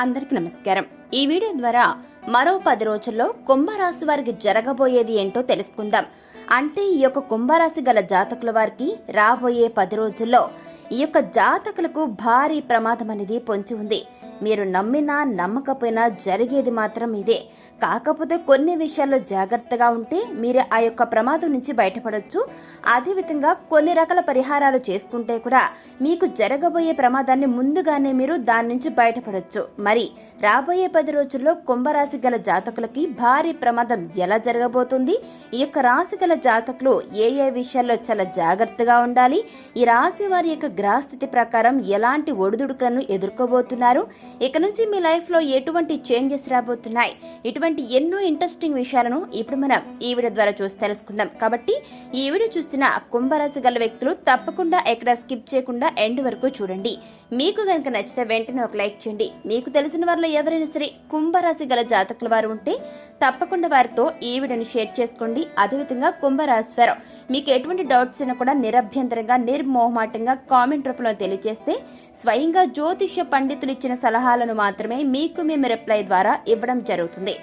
అందరికీ నమస్కారం. ఈ వీడియో ద్వారా మరో 10 రోజుల్లో కుంభరాశి వారికి జరగబోయేది ఏంటో తెలుసుకుందాం. అంటే ఈ యొక్క కుంభరాశి గల జాతకుల వారికి రాబోయే 10 రోజుల్లో ఈ యొక్క జాతకులకు భారీ ప్రమాదం అనేది పొంచి ఉంది. మీరు నమ్మినా నమ్మకపోయినా జరిగేది మాత్రం ఇదే. కాకపోతే కొన్ని విషయాల్లో జాగ్రత్తగా ఉంటే మీరు ఆ యొక్క ప్రమాదం నుంచి బయటపడవచ్చు. అదేవిధంగా కొన్ని రకాల పరిహారాలు చేసుకుంటే కూడా మీకు జరగబోయే ప్రమాదాన్ని ముందుగానే మీరు దాని నుంచి బయటపడవచ్చు. మరి రాబోయే 10 రోజుల్లో కుంభరాశి గల జాతకులకి భారీ ప్రమాదం ఎలా జరగబోతుంది, ఈ యొక్క రాశి గల జాతకులు ఏ ఏ విషయాల్లో చాలా జాగ్రత్తగా ఉండాలి, ఈ రాశి వారి యొక్క గ్రహస్థితి ప్రకారం ఎలాంటి ఒడిదుడుకులను ఎదుర్కోబోతున్నారు, ఇక నుంచి మీ లైఫ్ లో ఎటువంటి చేంజెస్ రాబోతున్నాయి, ఇటువంటి ఎన్నో ఇంట్రెస్టింగ్ విషయాలను ఇప్పుడు మనం ఈ వీడియో ద్వారా చూసి తెలుసుకుందాం. కాబట్టి ఈ వీడియో చూస్తున్న కుంభరాశి గల వ్యక్తులు తప్పకుండా ఎక్కడ స్కిప్ చేయకుండా ఎండ్ వరకు చూడండి. మీకు గనుక నచ్చితే వెంటనే ఒక లైక్ చేయండి. మీకు తెలిసిన వారిలో ఎవరైనా సరే కుంభరాశి గల జాతకుల వారు ఉంటే తప్పకుండా వారితో ఈ వీడియోని షేర్ చేసుకోండి. అదేవిధంగా కుంభరాశి వారు మీకు ఎటువంటి డౌట్స్ అయినా కూడా నిరభ్యంతరంగా నిర్మోహమాటంగా కామెంట్ రూపంలో తెలియజేస్తే స్వయంగా జ్యోతిష్య పండితులు ఇచ్చిన సలహాలను మాత్రమే మీకు మేము రిప్లై ద్వారా ఇవ్వడం జరుగుతుంది.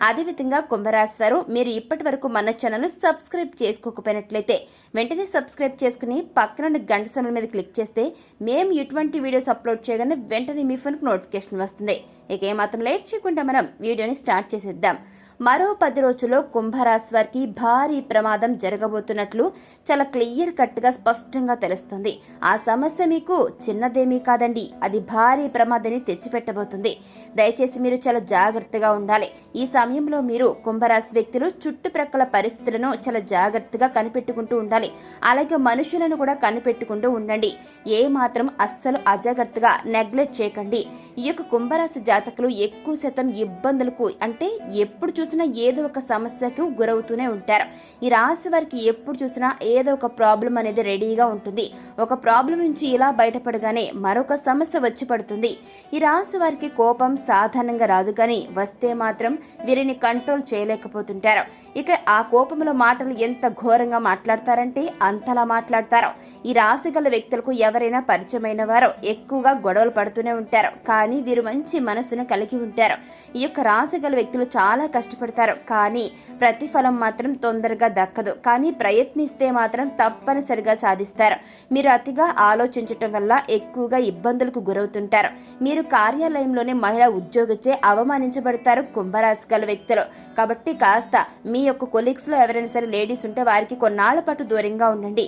అదేవిధంగా కుంభరాశి వారు మీరు ఇప్పటి వరకు మన ఛానల్ సబ్స్క్రైబ్ చేసుకోకపోయినట్లయితే వెంటనే సబ్స్క్రైబ్ చేసుకుని పక్కన గంట సింబల్ మీద క్లిక్ చేస్తే మేము ఎటువంటి వీడియోస్ అప్లోడ్ చేయగానే వెంటనే మీ ఫోన్కి నోటిఫికేషన్ వస్తుంది. ఇక ఏమాత్రం లేట్ చేయకుండా మనం వీడియోని స్టార్ట్ చేసేద్దాం. మరో 10 రోజుల్లో కుంభరాశి వారికి భారీ ప్రమాదం జరగబోతున్నట్లు చాలా క్లియర్ కట్ గా స్పష్టంగా తెలుస్తుంది. ఆ సమస్య మీకు చిన్నదేమీ కాదండి, అది భారీ ప్రమాదాన్ని తెచ్చిపెట్టబోతుంది. దయచేసి మీరు చాలా జాగ్రత్తగా ఉండాలి. ఈ సమయంలో మీరు కుంభరాశి వ్యక్తులు చుట్టుప్రక్కల పరిస్థితులను చాలా జాగ్రత్తగా కనిపెట్టుకుంటూ ఉండాలి. అలాగే మనుషులను కూడా కనిపెట్టుకుంటూ ఉండండి. ఏ మాత్రం అస్సలు అజాగ్రత్తగా నెగ్లెక్ట్ చేయకండి. ఈ యొక్క కుంభరాశి జాతకులు ఎక్కువ శాతం ఇబ్బందులకు అంటే ఎప్పుడు చూసినా ఏదో ఒక సమస్యకు గురవుతూనే ఉంటారు. ఈ రాశి వారికి ఎప్పుడు చూసినా ఏదో ఒక ప్రాబ్లం అనేది రెడీగా ఉంటుంది. ఒక ప్రాబ్లం నుంచి ఇలా బయటపడగానే మరొక సమస్య వచ్చి పడుతుంది. ఈ రాశి వారికి కోపం సాధారణంగా రాదు, కానీ వస్తే మాత్రం వీరిని కంట్రోల్ చేయలేకపోతుంటారు. ఇక ఆ కోపంలో మాటలు ఎంత ఘోరంగా మాట్లాడతారంటే అంతలా మాట్లాడతారు. ఈ రాశి గల వ్యక్తులకు ఎవరైనా పరిచయమైన వారు ఎక్కువగా గొడవలు పడుతూనే ఉంటారు, కానీ వీరు మంచి మనసును కలిగి ఉంటారు. ఈ యొక్క రాశి గల వ్యక్తులు చాలా కష్టపడతారు, కానీ ప్రతిఫలం మాత్రం తొందరగా దక్కదు. కానీ ప్రయత్నిస్తే మాత్రం తప్పనిసరిగా సాధిస్తారు. మీరు అతిగా ఆలోచించటం వల్ల ఎక్కువగా ఇబ్బందులకు గురవుతుంటారు. మీరు కార్యాలయంలోనే మహిళా ఉద్యోగిచే అవమానించబడతారు కుంభరాశి గల వ్యక్తులు. కాబట్టి కాస్త మీ యొక్క కొలీగ్స్ లో ఎవరైనా సరే లేడీస్ ఉంటే వారికి కొన్నాళ్ల పాటు దూరంగా ఉండండి.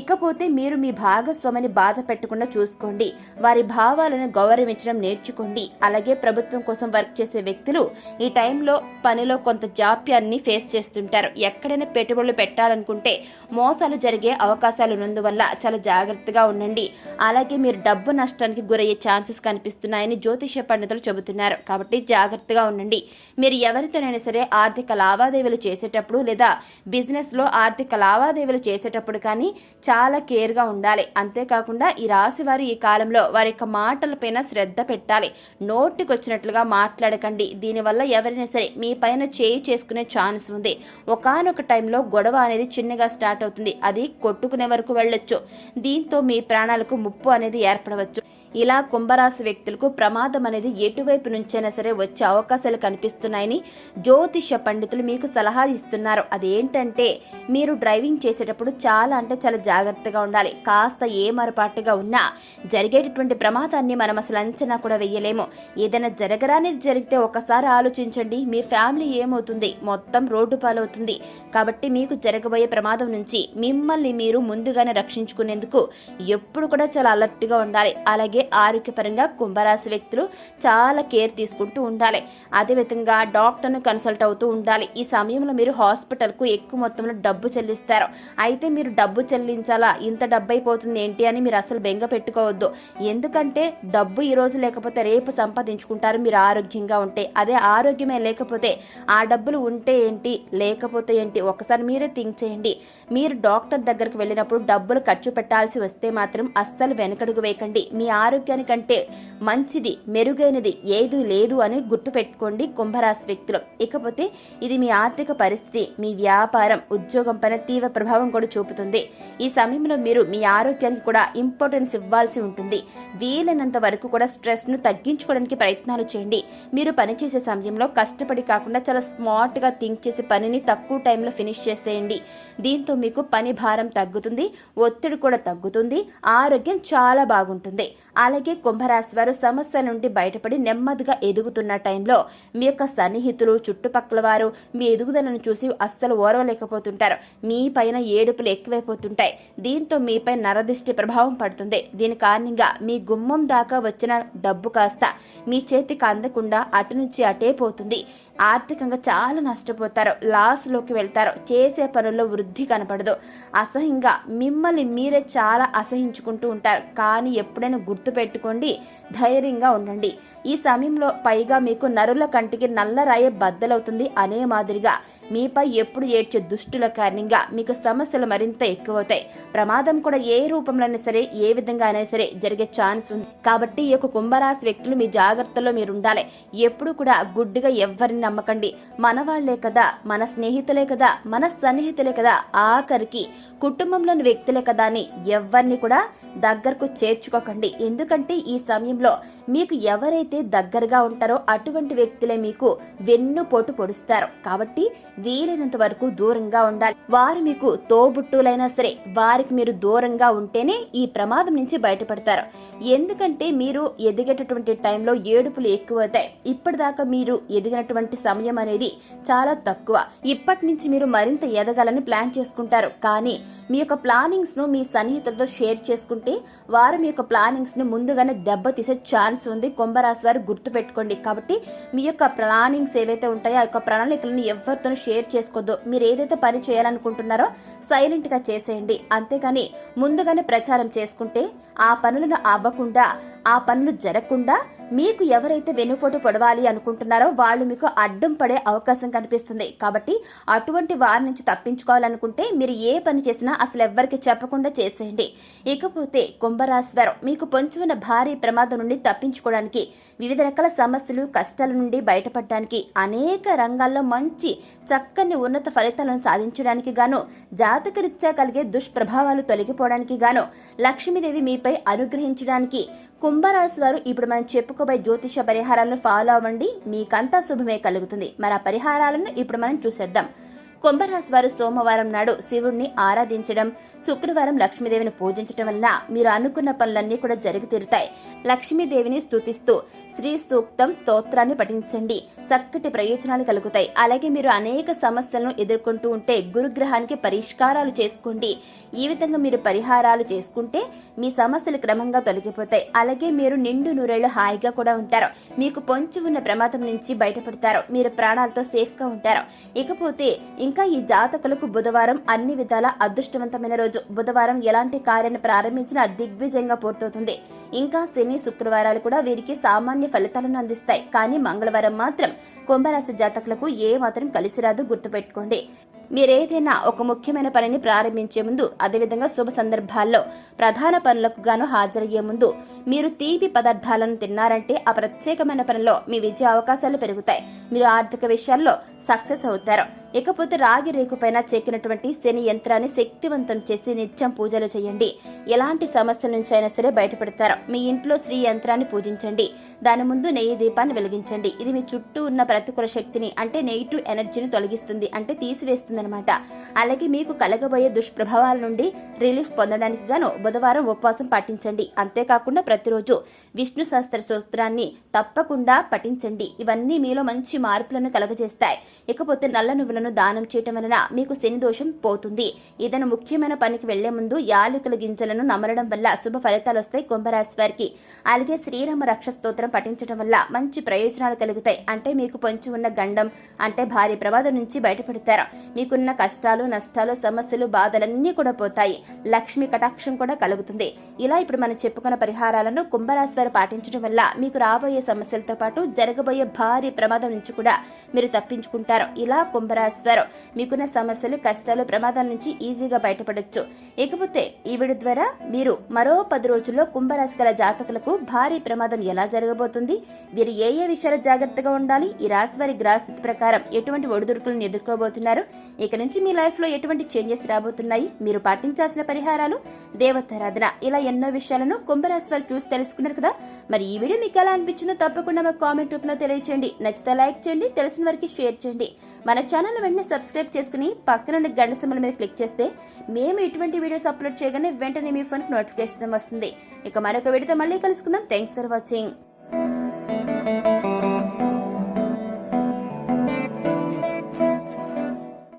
ఇకపోతే మీరు మీ భాగస్వామిని బాధ పెట్టకుండా చూసుకోండి. వారి భావాలను గౌరవించడం నేర్చుకోండి. అలాగే ప్రభుత్వం కోసం వర్క్ చేసే వ్యక్తులు ఈ టైంలో పనిలో కొంత జాప్యాన్ని ఫేస్ చేస్తుంటారు. ఎక్కడైనా పెట్టుబడులు పెట్టాలనుకుంటే మోసాలు జరిగే అవకాశాలు ఉన్నందువల్ల చాలా జాగ్రత్తగా ఉండండి. అలాగే మీరు డబ్బు నష్టానికి గురయ్యే ఛాన్సెస్ కనిపిస్తున్నాయని జ్యోతిష్య పండితులు చెబుతున్నారు. కాబట్టి జాగ్రత్తగా ఉండండి. మీరు ఎవరితోనైనా సరే ఆర్థిక లావాదేవీలు చేసేటప్పుడు లేదా బిజినెస్ లో ఆర్థిక లావాదేవీలు చేసేటప్పుడు కానీ చాలా కేర్ గా ఉండాలి. అంతేకాకుండా ఈ రాశి వారు ఈ కాలంలో వారి యొక్క మాటలపైన శ్రద్ధ పెట్టాలి. నోటికి వచ్చినట్లుగా మాట్లాడకండి. దీనివల్ల ఎవరైనా సరే మీ పైన చేయి చేసుకునే ఛాన్స్ ఉంది. ఒకానొక టైంలో గొడవ అనేది చిన్నగా స్టార్ట్ అవుతుంది, అది కొట్టుకునే వరకు వెళ్ళొచ్చు. దీంతో మీ ప్రాణాలకు ముప్పు అనేది ఏర్పడవచ్చు. ఇలా కుంభరాశి వ్యక్తులకు ప్రమాదం అనేది ఎటువైపు నుంచైనా సరే వచ్చే అవకాశాలు కనిపిస్తున్నాయని జ్యోతిష పండితులు మీకు సలహా ఇస్తున్నారు. అదేంటంటే మీరు డ్రైవింగ్ చేసేటప్పుడు చాలా అంటే చాలా జాగ్రత్తగా ఉండాలి. కాస్త ఏమరపాటుగా ఉన్నా జరిగేటటువంటి ప్రమాదాన్ని మనం అసలు అంచనా కూడా వెయ్యలేము. ఏదైనా జరగరానిది జరిగితే ఒకసారి ఆలోచించండి, మీ ఫ్యామిలీ ఏమవుతుంది, మొత్తం రోడ్డు పాలవుతుంది. కాబట్టి మీకు జరగబోయే ప్రమాదం నుంచి మిమ్మల్ని మీరు ముందుగానే రక్షించుకునేందుకు ఎప్పుడు కూడా చాలా అలర్ట్గా ఉండాలి. అలాగే ఆరోగ్యపరంగా కుంభరాశి వ్యక్తులు చాలా కేర్ తీసుకుంటూ ఉండాలి. అదేవిధంగా డాక్టర్ను కన్సల్ట్ అవుతూ ఉండాలి. ఈ సమయంలో మీరు హాస్పిటల్కు ఎక్కువ మొత్తంలో డబ్బు చెల్లిస్తారు. అయితే మీరు డబ్బు చెల్లించాలా, ఇంత డబ్బు అయిపోతుంది ఏంటి అని మీరు అసలు బెంగ పెట్టుకోవద్దు. ఎందుకంటే డబ్బు ఈ రోజు లేకపోతే రేపు సంపాదించుకుంటారు మీరు ఆరోగ్యంగా ఉంటే. అదే ఆరోగ్యమే లేకపోతే ఆ డబ్బులు ఉంటే ఏంటి లేకపోతే ఏంటి ఒకసారి మీరే థింక్ చేయండి. మీరు డాక్టర్ దగ్గరకు వెళ్ళినప్పుడు డబ్బులు ఖర్చు పెట్టాల్సి వస్తే మాత్రం అస్సలు వెనకడుగు వేయకండి. మీ ఆరోగ్యానికంటే మంచిది మెరుగైనది ఏదీ లేదు అని గుర్తుపెట్టుకోండి కుంభరాశి వ్యక్తులు. ఇకపోతే ఇది మీ ఆర్థిక పరిస్థితి, మీ వ్యాపారం, ఉద్యోగం పైన తీవ్ర ప్రభావం కూడా చూపుతుంది. ఈ సమయంలో మీరు మీ ఆరోగ్యానికి కూడా ఇంపార్టెన్స్ ఇవ్వాల్సి ఉంటుంది. వీలైనంత వరకు కూడా స్ట్రెస్ ను తగ్గించుకోవడానికి ప్రయత్నాలు చేయండి. మీరు పనిచేసే సమయంలో కష్టపడి కాకుండా చాలా స్మార్ట్ గా థింక్ చేసి పనిని తక్కువ టైంలో ఫినిష్ చేసేయండి. దీంతో మీకు పని భారం తగ్గుతుంది, ఒత్తిడి కూడా తగ్గుతుంది, ఆరోగ్యం చాలా బాగుంటుంది. అలాగే కుంభరాశి వారు సమస్యల నుండి బయటపడి నెమ్మదిగా ఎదుగుతున్న టైంలో మీ యొక్క సన్నిహితులు, చుట్టుపక్కల వారు మీ ఎదుగుదలను చూసి అస్సలు ఓర్వలేకపోతుంటారు. మీ పైన ఏడుపులు ఎక్కువైపోతుంటాయి. దీంతో మీపై నరదిష్టి ప్రభావం పడుతుంది. దీని కారణంగా మీ గుమ్మం దాకా వచ్చిన డబ్బు కాస్త మీ చేతికి అందకుండా అటు నుంచి అటే పోతుంది. ఆర్థికంగా చాలా నష్టపోతారు, లాస్లోకి వెళ్తారు. చేసే పనుల్లో వృద్ధి కనపడదు. అసహ్యంగా మిమ్మల్ని మీరే చాలా అసహించుకుంటూ ఉంటారు. కానీ ఎప్పుడైనా గుర్తుపెట్టుకోండి, ధైర్యంగా ఉండండి. ఈ సమయంలో పైగా మీకు నరుల కంటికి నల్లరాయే బద్దలవుతుంది అనే మాదిరిగా మీపై ఎప్పుడు ఏడ్చే దుష్టుల కారణంగా మీకు సమస్యలు మరింత ఎక్కువవుతాయి. ప్రమాదం కూడా ఏ రూపంలోనే సరే, ఏ విధంగా అయినా సరే జరిగే ఛాన్స్ ఉంది. కాబట్టి ఈ యొక్క కుంభరాశి వ్యక్తులు మీ జాగ్రత్తలో మీరు ఉండాలి. ఎప్పుడు కూడా గుడ్డిగా ఎవరిని నమ్మకండి. మన వాళ్లే కదా, మన స్నేహితులే కదా, మన సన్నిహితులే కదా, ఆఖరికి కుటుంబంలోని వ్యక్తులే కదా అని ఎవరిని కూడా దగ్గరకు చేర్చుకోకండి. ఎందుకంటే ఈ సమయంలో మీకు ఎవరైతే దగ్గరగా ఉంటారో అటువంటి వ్యక్తులే మీకు వెన్నుపోటు పొడుస్తారు. కాబట్టి వీలైనంత వరకు దూరంగా ఉండాలి. వారు మీకు తోబుట్టులైనా సరే వారికి మీరు దూరంగా ఉంటేనే ఈ ప్రమాదం నుంచి బయటపడతారు. ఎందుకంటే మీరు ఎదిగేటటువంటి టైంలో ఏడుపులు ఎక్కువవుతాయి. ఇప్పటిదాకా మీరు ఎదిగినటువంటి సమయం అనేది చాలా తక్కువ. ఇప్పటి నుంచి మీరు మరింత ఎదగాలని ప్లాన్ చేసుకుంటారు. కానీ మీ యొక్క ప్లానింగ్స్ ను మీ సన్నిహితులతో షేర్ చేసుకుంటే వారు మీ యొక్క ప్లానింగ్స్ ను ముందుగానే దెబ్బతీసే ఛాన్స్ ఉంది. కుంభరాశి వారు గుర్తు పెట్టుకోండి. కాబట్టి మీ యొక్క ప్లానింగ్స్ ఏవైతే ఉంటాయో ఆ యొక్క ప్రణాళికలను ఎవరితోనూ షేర్ చేసుకోవద్దు. మీరు ఏదైతే పని చేయాలనుకుంటున్నారో సైలెంట్ గా చేసేయండి. అంతేగాని ముందుగానే ప్రచారం చేసుకుంటే ఆ పనులను అవ్వకుండా, ఆ పనులు జరగకుండా మీకు ఎవరైతే వెనుపోటు పొడవాలి అనుకుంటున్నారో వాళ్ళు మీకు అడ్డం పడే అవకాశం కనిపిస్తుంది. కాబట్టి అటువంటి వారి నుంచి తప్పించుకోవాలనుకుంటే మీరు ఏ పని చేసినా అసలు ఎవ్వరికి చెప్పకుండా చేసేయండి. ఇకపోతే కుంభరాశి వారు మీకు పొంచి ఉన్న భారీ ప్రమాదం నుండి తప్పించుకోవడానికి, వివిధ రకాల సమస్యలు, కష్టాల నుండి బయటపడడానికి, అనేక రంగాల్లో మంచి చక్కని ఉన్నత ఫలితాలను సాధించడానికి గాను, జాతకరీత్యా కలిగే దుష్ప్రభావాలు తొలగిపోవడానికి గాను, లక్ష్మీదేవి మీపై అనుగ్రహించడానికి కుంభరాశి వారు ఇప్పుడు మనం చెప్పుకోబోయే జ్యోతిష పరిహారాలను ఫాలో అవ్వండి. మీకంతా శుభమే కలుగుతుంది. మరి ఆ పరిహారాలను ఇప్పుడు మనం చూసేద్దాం. కుంభరాశి వారు సోమవారం నాడు శివుణ్ణి ఆరాధించడం, శుక్రవారం లక్ష్మీదేవిని పూజించడం వలన మీరు అనుకున్న పనులన్నీ కూడా జరిగి తీరుతాయి. లక్ష్మీదేవిని స్తుతిస్తూ శ్రీ సూక్తం స్తోత్రాన్ని పఠించండి. చక్కటి ప్రయోజనాలు కలుగుతాయి. అలాగే మీరు అనేక సమస్యలను ఎదుర్కొంటూ ఉంటే గురుగ్రహానికి పరిష్కారాలు చేసుకోండి. ఈ విధంగా మీరు పరిహారాలు చేసుకుంటే మీ సమస్యలు క్రమంగా తొలగిపోతాయి. అలాగే మీరు నిండు నూరేళ్లు హాయిగా కూడా ఉంటారు. మీకు పొంచి ఉన్న ప్రమాదం నుంచి బయటపడతారు. మీరు ప్రాణాలతో సేఫ్ గా ఉంటారు. ఇకపోతే ఇంకా ఈ జాతకులకు బుధవారం అన్ని విధాల అదృష్టవంతమైన రోజు. బుధవారం ఎలాంటి కార్యాన్ని ప్రారంభించినా దిగ్విజయంగా పూర్తవుతుంది. ఇంకా శని, శుక్రవారాలు కూడా వీరికి సామాన్య ఫలితాలను అందిస్తాయి. కానీ మంగళవారం మాత్రం కుంభరాశి జాతకులకు ఏ మాత్రం కలిసి రాదు, గుర్తుపెట్టుకోండి. మీరేదైనా ఒక ముఖ్యమైన పనిని ప్రారంభించే ముందు, అదేవిధంగా శుభ సందర్భాల్లో ప్రధాన పనులకు గాను హాజరయ్యే ముందు మీరు తీపి పదార్థాలను తిన్నారంటే ఆ ప్రత్యేకమైన పనిలో మీ విజయ అవకాశాలు పెరుగుతాయి. మీరు ఆర్థిక విషయాల్లో సక్సెస్ అవుతారు. ఇకపోతే రాగి రేకుపైన చెక్కినటువంటి శని యంత్రాన్ని శక్తివంతం చేసి నిత్యం పూజలు చేయండి. ఎలాంటి సమస్యల నుంచి అయినా సరే బయటపడతారు. మీ ఇంట్లో శ్రీ యంత్రాన్ని పూజించండి. దాని ముందు నెయ్యి దీపాన్ని వెలిగించండి. ఇది మీ చుట్టూ ఉన్న ప్రతికూల శక్తిని, అంటే నెగిటివ్ ఎనర్జీని తొలగిస్తుంది, అంటే తీసివేస్తుంది అనమాట. అలాగే మీకు కలగబోయే దుష్ప్రభావాల నుండి రిలీఫ్ పొందడానికి గాను బుధవారం ఉపవాసం పాటించండి. అంతేకాకుండా ప్రతిరోజు విష్ణు సహస్ర స్తోత్రాన్ని తప్పకుండా పఠించండి. ఇవన్నీ మీలో మంచి మార్పులను కలగజేస్తాయి. ఇకపోతే నల్ల నువ్వులను దానం చేయటం వలన మీకు శని దోషం పోతుంది. ఏదైనా ముఖ్యమైన పనికి వెళ్లే ముందు యాలకుల గింజలను నమలడం వల్ల శుభ ఫలితాలు వస్తాయి కుంభరాశి వారికి. అలాగే శ్రీరామ రక్ష స్తోత్రం పఠించడం వల్ల మంచి ప్రయోజనాలు కలుగుతాయి. అంటే మీకు పొంచి ఉన్న గండం, అంటే భారీ ప్రమాదం నుంచి బయటపడతారు. మీ మీకున్న కష్టాలు నష్టాలు సమస్యలు బాధలన్నీ కూడా పోతాయి. లక్ష్మి కటాక్షం కూడా కలుగుతుంది. ఇలా ఇప్పుడు మనం చెప్పుకున్న పరిహారాలను కుంభరాశి వారు పాటించడం వల్ల మీకు రాబోయే సమస్యలతో పాటు జరగబోయే భారీ ప్రమాదం నుంచి కూడా మీరు తప్పించుకుంటారు. ఇలా కుంభరాశి వారు మీకున్న సమస్యలు కష్టాలు ప్రమాదాల నుంచి ఈజీగా బయటపడొచ్చు. ఇకపోతే ఈ వీడియో ద్వారా మీరు మరో 10 రోజుల్లో కుంభరాశి గల జాతకులకు భారీ ప్రమాదం ఎలా జరగబోతుంది, వీరు ఏ విషయాలు జాగ్రత్తగా ఉండాలి, ఈ రాశి వారి గ్రహస్థితి ప్రకారం ఎటువంటి ఒడిదుడుకులను ఎదుర్కోబోతున్నారు, ఇక నుంచి మీ లైఫ్ లో ఎటువంటి చేంజెస్ రాబోతున్నాయి, మీరు పాటించాల్సిన పరిహారాలు, దేవతారాధన, ఇలా ఎన్నో విషయాలను కుంభరాశి వారు చూసి తెలుసుకున్నారు కదా. మరి ఈ వీడియో మీకు ఎలా అనిపించిందో తప్పకుండా మాకు కామెంట్ రూపంలో తెలియచేయండి. నచ్చితే లైక్ చేయండి, తెలిసిన వారికి షేర్ చేయండి. మన ఛానల్ వెంటనే సబ్స్క్రైబ్ చేసుకుని పక్కన ఉన్న గంట సింబల్ మీద క్లిక్ చేస్తే మేము ఇటువంటి వీడియోస్ అప్లోడ్ చేయగానే వెంటనే మీ ఫోన్కి నోటిఫికేషన్ వస్తుంది. ఇక మరొక వీడియోతో మళ్ళీ కలుసుకుందాం. Thanks for watching.